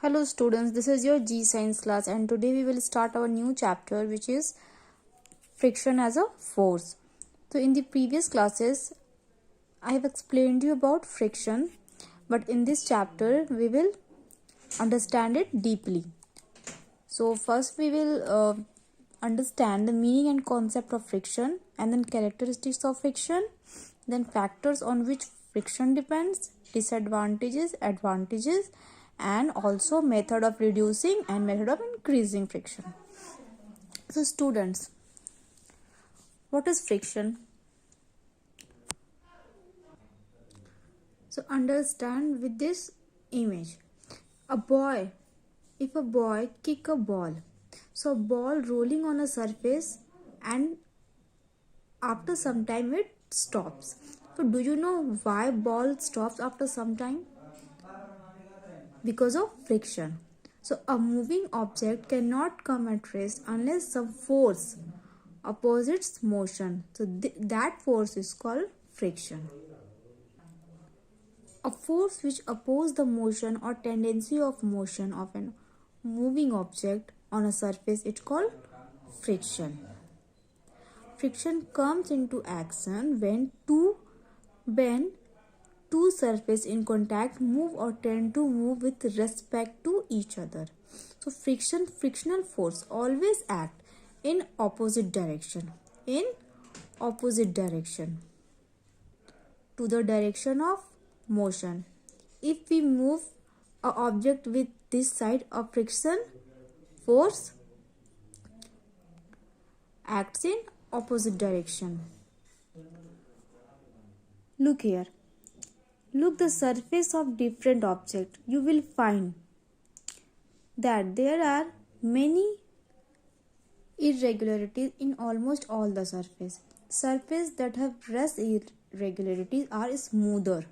Hello students, this is your G Science class and today we will start our new chapter which is friction as a force. So in the previous classes I have explained you about friction, but in this chapter we will understand it deeply. So first we will understand the meaning and concept of friction, and then characteristics of friction, then factors on which friction depends, disadvantages, advantages, and also method of reducing and method of increasing friction. So students, what is friction? So understand with this image. If a boy kick a ball, so ball rolling on a surface and after some time it stops. So do you know why ball stops after some time? Because of friction. So a moving object cannot come at rest unless some force opposes motion. So that force is called friction. A force which opposes the motion or tendency of motion of a moving object on a surface is called friction. Friction comes into action when two surfaces in contact move or tend to move with respect to each other. So frictional force always act in opposite direction. In opposite direction to the direction of motion. If we move a object with this side of friction, force acts in opposite direction. Look here. Look the surface of different object. You will find that there are many irregularities in almost all the surface. Surfaces that have less irregularities are smoother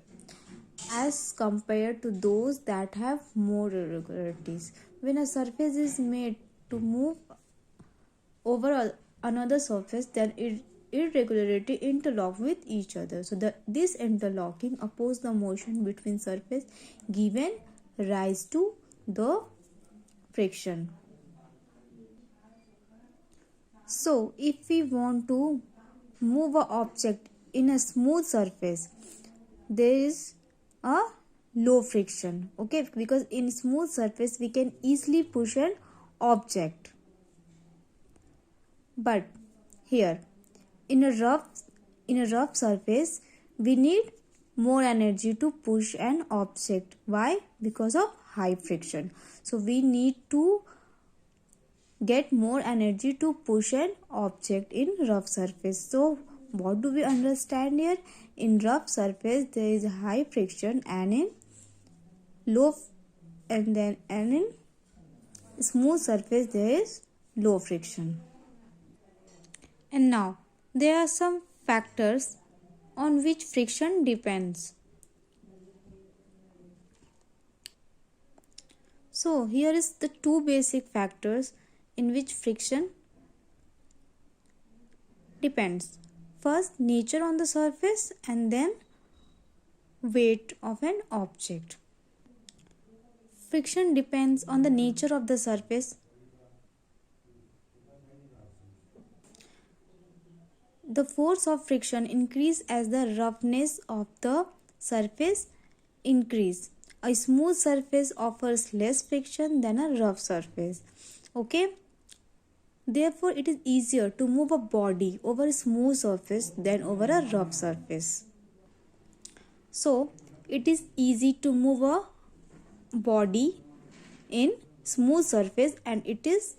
as compared to those that have more irregularities. When a surface is made to move over another surface, then irregularity interlock with each other. So this interlocking oppose the motion between surface, given rise to the friction. So if we want to move an object in a smooth surface, there is a low friction, okay, because in smooth surface we can easily push an object. But here in a rough surface we need more energy to push an object. Why? Because of high friction. So we need to get more energy to push an object in rough surface. So what do we understand here? In rough surface there is high friction, and in in smooth surface there is low friction. And now there are some factors on which friction depends. So here is the two basic factors in which friction depends. First, nature on the surface, and then weight of an object. Friction depends on the nature of the surface. The force of friction increase as the roughness of the surface increase. A smooth surface offers less friction than a rough surface. Okay? Therefore, it is easier to move a body over a smooth surface than over a rough surface. So, it is easy to move a body in smooth surface, and it is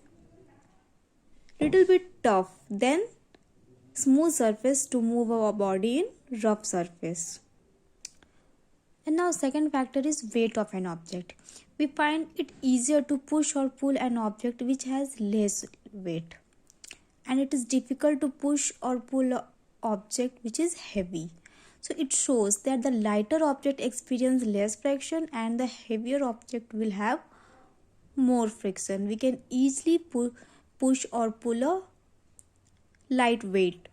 little bit tough than smooth surface to move our body in rough surface. And now second factor is weight of an object. We find it easier to push or pull an object which has less weight, and it is difficult to push or pull an object which is heavy. So it shows that the lighter object experience less friction and the heavier object will have more friction. We can easily push or pull a light weight,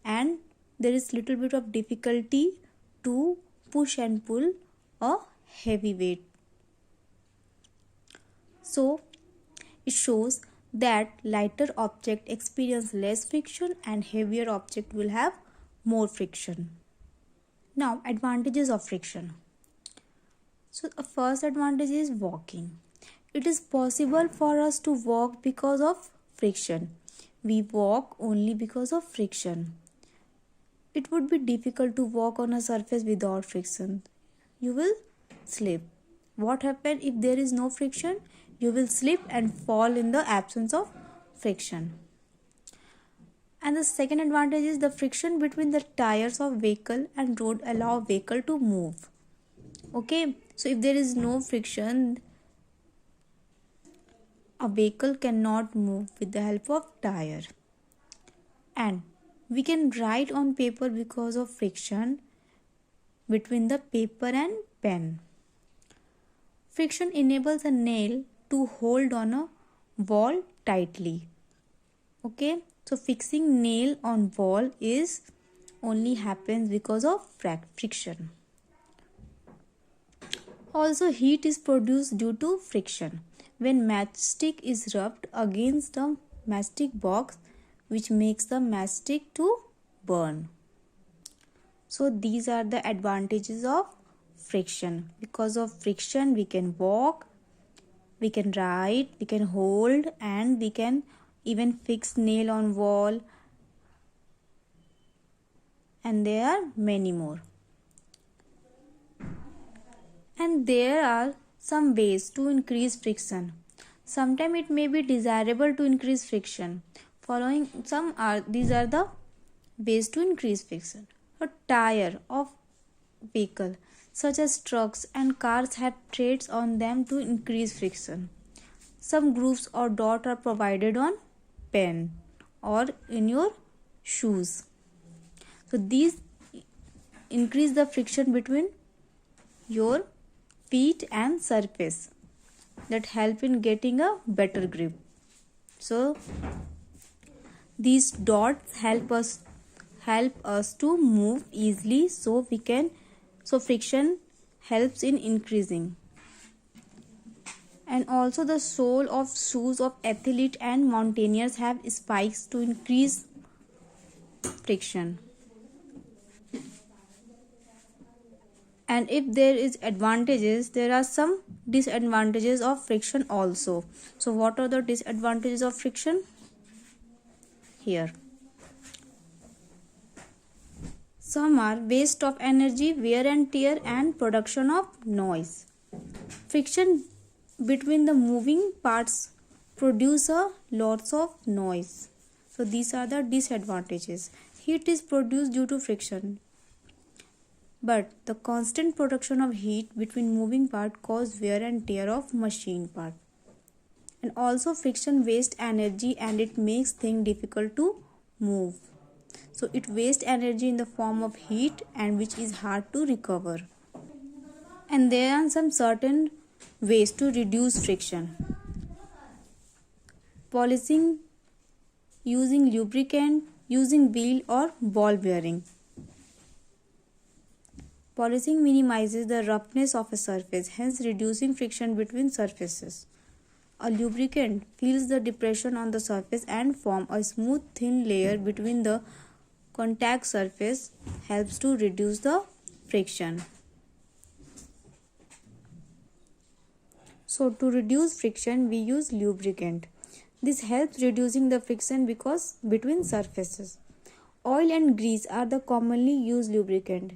and there is little bit of difficulty to push and pull a heavy weight. So it shows that lighter object experience less friction and heavier object will have more friction. Now advantages of friction. So the first advantage is walking. It is possible for us to walk because of friction. We walk only because of friction. It would be difficult to walk on a surface without friction. You will slip. What happens if there is no friction? You will slip and fall in the absence of friction. And the second advantage is the friction between the tires of vehicle and road allow vehicle to move. Okay, so if there is no friction, a vehicle cannot move with the help of tire. And we can write on paper because of friction between the paper and pen. Friction enables a nail to hold on a wall tightly. Okay, so fixing nail on wall is only happens because of friction. Also, heat is produced due to friction. When matchstick is rubbed against the matchstick box, which makes the matchstick to burn. So these are the advantages of friction. Because of friction, we can walk, we can write, we can hold, and we can even fix nail on wall. And there are many more. And there are some ways to increase friction. Sometimes it may be desirable to increase friction. These are the ways to increase friction. A tire of vehicle such as trucks and cars have treads on them to increase friction. Some grooves or dots are provided on pen or in your shoes. So these increase the friction between your feet and surface that help in getting a better grip. So these dots help us to move easily, so friction helps in increasing. And also the sole of shoes of athlete and mountaineers have spikes to increase friction. And if there is advantages, there are some disadvantages of friction also. So what are the disadvantages of friction? Here. Some are waste of energy, wear and tear, and production of noise. Friction between the moving parts produce a lots of noise. So these are the disadvantages. Heat is produced due to friction. But the constant production of heat between moving parts causes wear and tear of machine part. And also friction wastes energy and it makes things difficult to move. So it wastes energy in the form of heat and which is hard to recover. And there are some certain ways to reduce friction. Polishing, using lubricant, using wheel or ball bearing. Polishing minimizes the roughness of a surface, hence reducing friction between surfaces. A lubricant fills the depression on the surface and forms a smooth thin layer between the contact surface, helps to reduce the friction. So to reduce friction, we use lubricant. This helps reducing the friction because between surfaces. Oil and grease are the commonly used lubricant.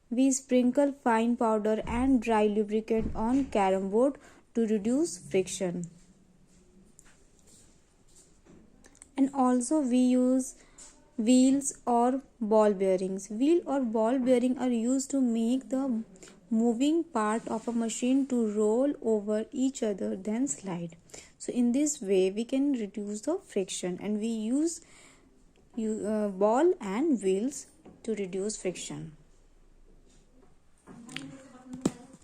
We sprinkle fine powder and dry lubricant on carom board to reduce friction. And also we use wheels or ball bearings. Wheel or ball bearing are used to make the moving part of a machine to roll over each other then slide. So in this way we can reduce the friction, and we use ball and wheels to reduce friction.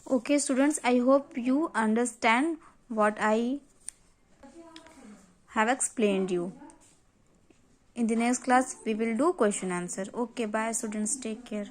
Okay students, I hope you understand what I have explained you. In the next class we will do question answer. Okay, bye students, take care.